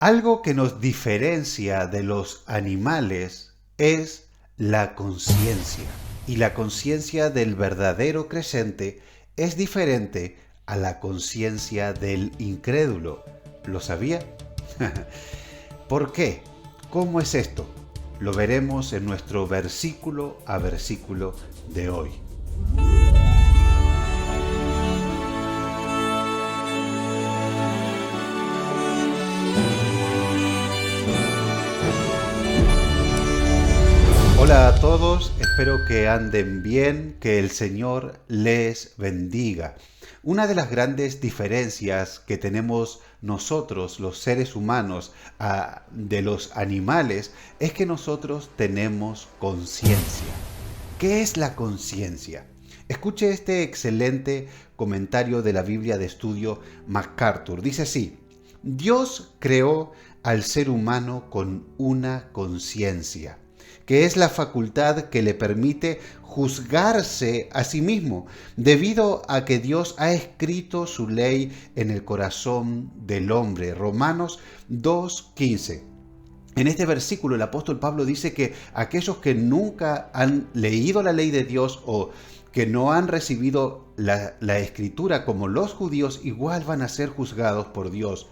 Algo que nos diferencia de los animales es la conciencia. Y la conciencia del verdadero creyente es diferente a la conciencia del incrédulo. ¿Lo sabía? ¿Por qué? ¿Cómo es esto? Lo veremos en nuestro versículo a versículo de hoy. Hola a todos, espero que anden bien, que el Señor les bendiga. Una de las grandes diferencias que tenemos nosotros, los seres humanos, de los animales, es que nosotros tenemos conciencia. ¿Qué es la conciencia? Escuche este excelente comentario de la Biblia de Estudio MacArthur. Dice así: Dios creó al ser humano con una conciencia, que es la facultad que le permite juzgarse a sí mismo, debido a que Dios ha escrito su ley en el corazón del hombre. Romanos 2:15. En este versículo el apóstol Pablo dice que aquellos que nunca han leído la ley de Dios o que no han recibido la escritura como los judíos, igual van a ser juzgados por Dios.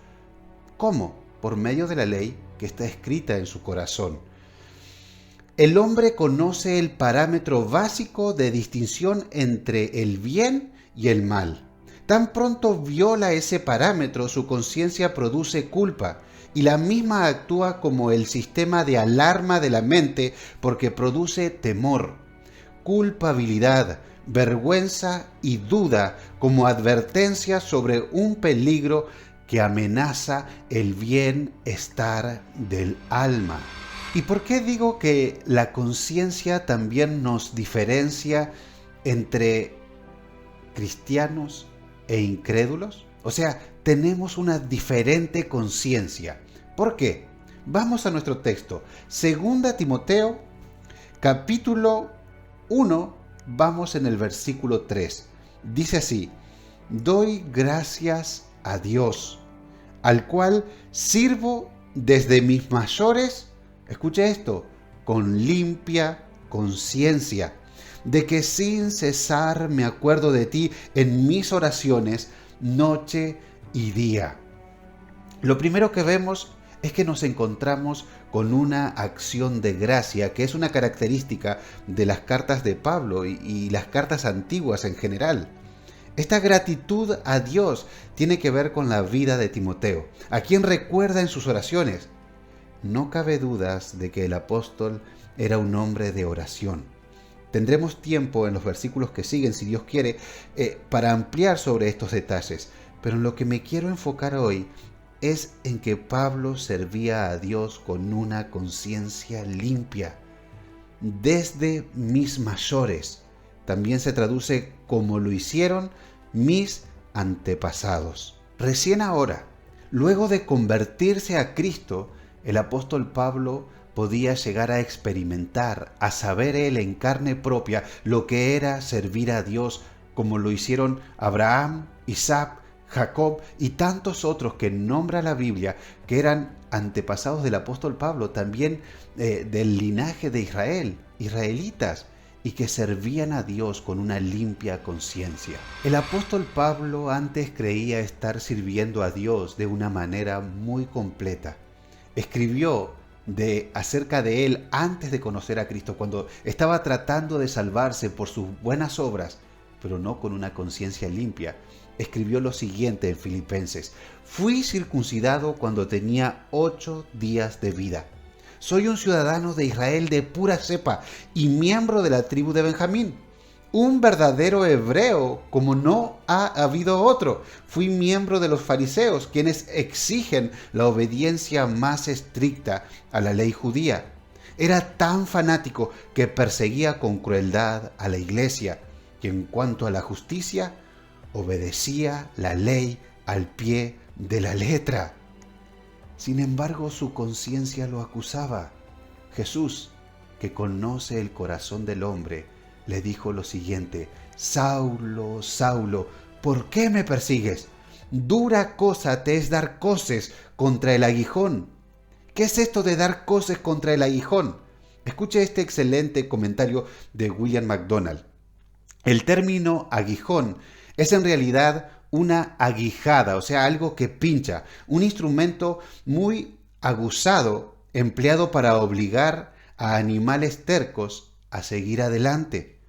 ¿Cómo? Por medio de la ley que está escrita en su corazón. El hombre conoce el parámetro básico de distinción entre el bien y el mal. Tan pronto viola ese parámetro, su conciencia produce culpa, y la misma actúa como el sistema de alarma de la mente porque produce temor, culpabilidad, vergüenza y duda como advertencia sobre un peligro que amenaza el bienestar del alma. ¿Y por qué digo que la conciencia también nos diferencia entre cristianos e incrédulos? O sea, tenemos una diferente conciencia. ¿Por qué? Vamos a nuestro texto. Segunda Timoteo, capítulo 1, vamos en el versículo 3. Dice así: Doy gracias a Dios, al cual sirvo desde mis mayores. Escucha esto, con limpia conciencia, de que sin cesar me acuerdo de ti en mis oraciones, noche y día. Lo primero que vemos es que nos encontramos con una acción de gracia, que es una característica de las cartas de Pablo y las cartas antiguas en general. Esta gratitud a Dios tiene que ver con la vida de Timoteo, a quien recuerda en sus oraciones. No cabe dudas de que el apóstol era un hombre de oración. Tendremos tiempo en los versículos que siguen, si Dios quiere, para ampliar sobre estos detalles. Pero en lo que me quiero enfocar hoy es en que Pablo servía a Dios con una conciencia limpia. Desde mis mayores. También se traduce como lo hicieron mis antepasados. Recién ahora, luego de convertirse a Cristo, el apóstol Pablo podía llegar a experimentar, a saber él en carne propia lo que era servir a Dios, como lo hicieron Abraham, Isaac, Jacob y tantos otros que nombra la Biblia, que eran antepasados del apóstol Pablo, también del linaje de Israel, israelitas, y que servían a Dios con una limpia conciencia. El apóstol Pablo antes creía estar sirviendo a Dios de una manera muy completa. Escribió acerca de él antes de conocer a Cristo, cuando estaba tratando de salvarse por sus buenas obras, pero no con una conciencia limpia. Escribió lo siguiente en Filipenses: Fui circuncidado cuando tenía 8 días de vida. Soy un ciudadano de Israel de pura cepa y miembro de la tribu de Benjamín. Un verdadero hebreo como no ha habido otro. Fui miembro de los fariseos, quienes exigen la obediencia más estricta a la ley judía. Era tan fanático que perseguía con crueldad a la iglesia, y en cuanto a la justicia, obedecía la ley al pie de la letra. Sin embargo, su conciencia lo acusaba. Jesús, que conoce el corazón del hombre, le dijo lo siguiente: Saulo, Saulo, ¿por qué me persigues? dura cosa te es dar coces contra el aguijón. ¿Qué es esto de dar coces contra el aguijón? Escuche este excelente comentario de William MacDonald. El término aguijón es en realidad una aguijada, o sea, algo que pincha, un instrumento muy aguzado empleado para obligar a animales tercos a seguir adelante.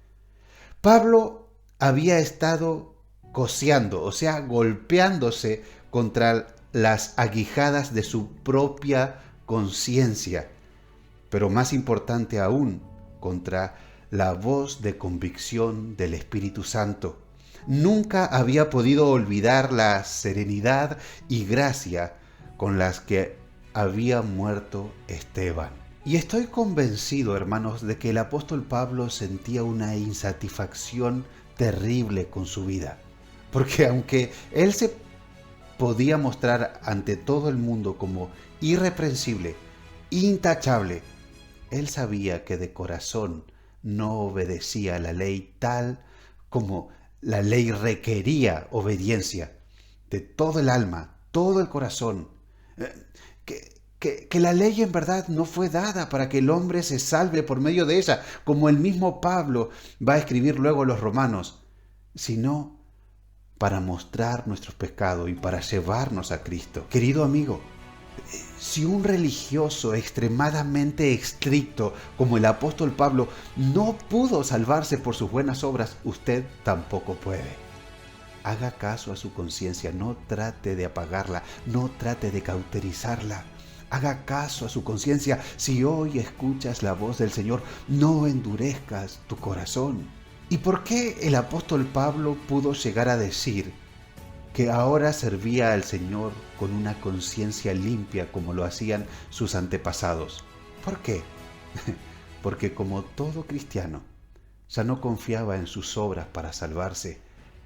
Pablo había estado coceando, o sea, golpeándose contra las aguijadas de su propia conciencia, pero más importante aún, contra la voz de convicción del Espíritu Santo. Nunca había podido olvidar la serenidad y gracia con las que había muerto Esteban. Y estoy convencido, hermanos, de que el apóstol Pablo sentía una insatisfacción terrible con su vida. Porque aunque él se podía mostrar ante todo el mundo como irreprensible, intachable, él sabía que de corazón no obedecía a la ley tal como la ley requería obediencia de todo el alma, todo el corazón. Que la ley en verdad no fue dada para que el hombre se salve por medio de ella, como el mismo Pablo va a escribir luego a los romanos, sino para mostrar nuestros pecados y para llevarnos a Cristo. Querido amigo, si un religioso extremadamente estricto como el apóstol Pablo no pudo salvarse por sus buenas obras, usted tampoco puede. Haga caso a su conciencia, no trate de apagarla, no trate de cauterizarla. Haga caso a su conciencia. Si hoy escuchas la voz del Señor, no endurezcas tu corazón. ¿Y por qué el apóstol Pablo pudo llegar a decir que ahora servía al Señor con una conciencia limpia como lo hacían sus antepasados? ¿Por qué? Porque como todo cristiano, ya no confiaba en sus obras para salvarse,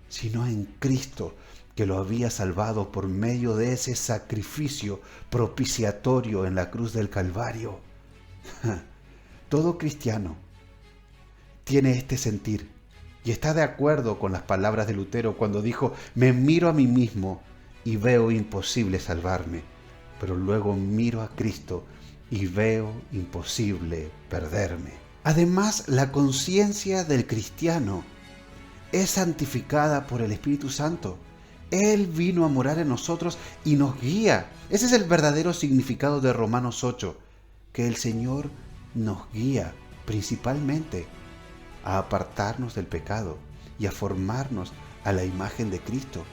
sino en Cristo, que lo había salvado por medio de ese sacrificio propiciatorio en la cruz del Calvario. Todo cristiano tiene este sentir y está de acuerdo con las palabras de Lutero cuando dijo: me miro a mí mismo y veo imposible salvarme, pero luego miro a Cristo y veo imposible perderme. Además, la conciencia del cristiano es santificada por el Espíritu Santo. Él vino a morar en nosotros y nos guía. Ese es el verdadero significado de Romanos 8, que el Señor nos guía principalmente a apartarnos del pecado y a formarnos a la imagen de Cristo.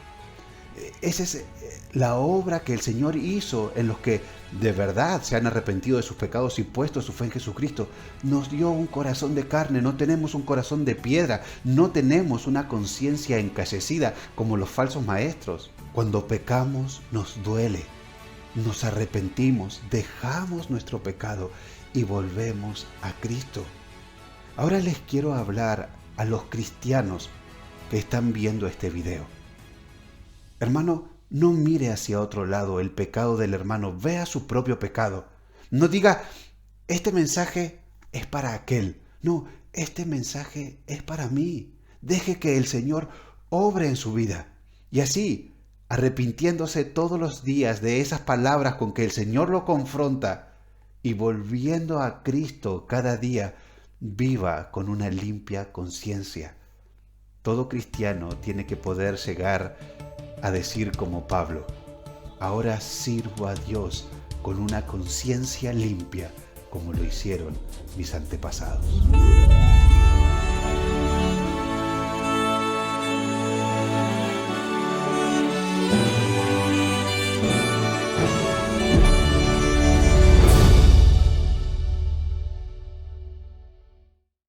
Esa es la obra que el Señor hizo en los que de verdad se han arrepentido de sus pecados y puesto su fe en Jesucristo. Nos dio un corazón de carne, no tenemos un corazón de piedra, no tenemos una conciencia encallecida como los falsos maestros. Cuando pecamos nos duele, nos arrepentimos, dejamos nuestro pecado y volvemos a Cristo. Ahora les quiero hablar a los cristianos que están viendo este video. Hermano, no mire hacia otro lado el pecado del hermano, vea su propio pecado. No diga, este mensaje es para aquel. No, este mensaje es para mí. Deje que el Señor obre en su vida. Y así, arrepintiéndose todos los días de esas palabras con que el Señor lo confronta y volviendo a Cristo cada día, viva con una limpia conciencia. Todo cristiano tiene que poder llegar a decir como Pablo: ahora sirvo a Dios con una conciencia limpia como lo hicieron mis antepasados.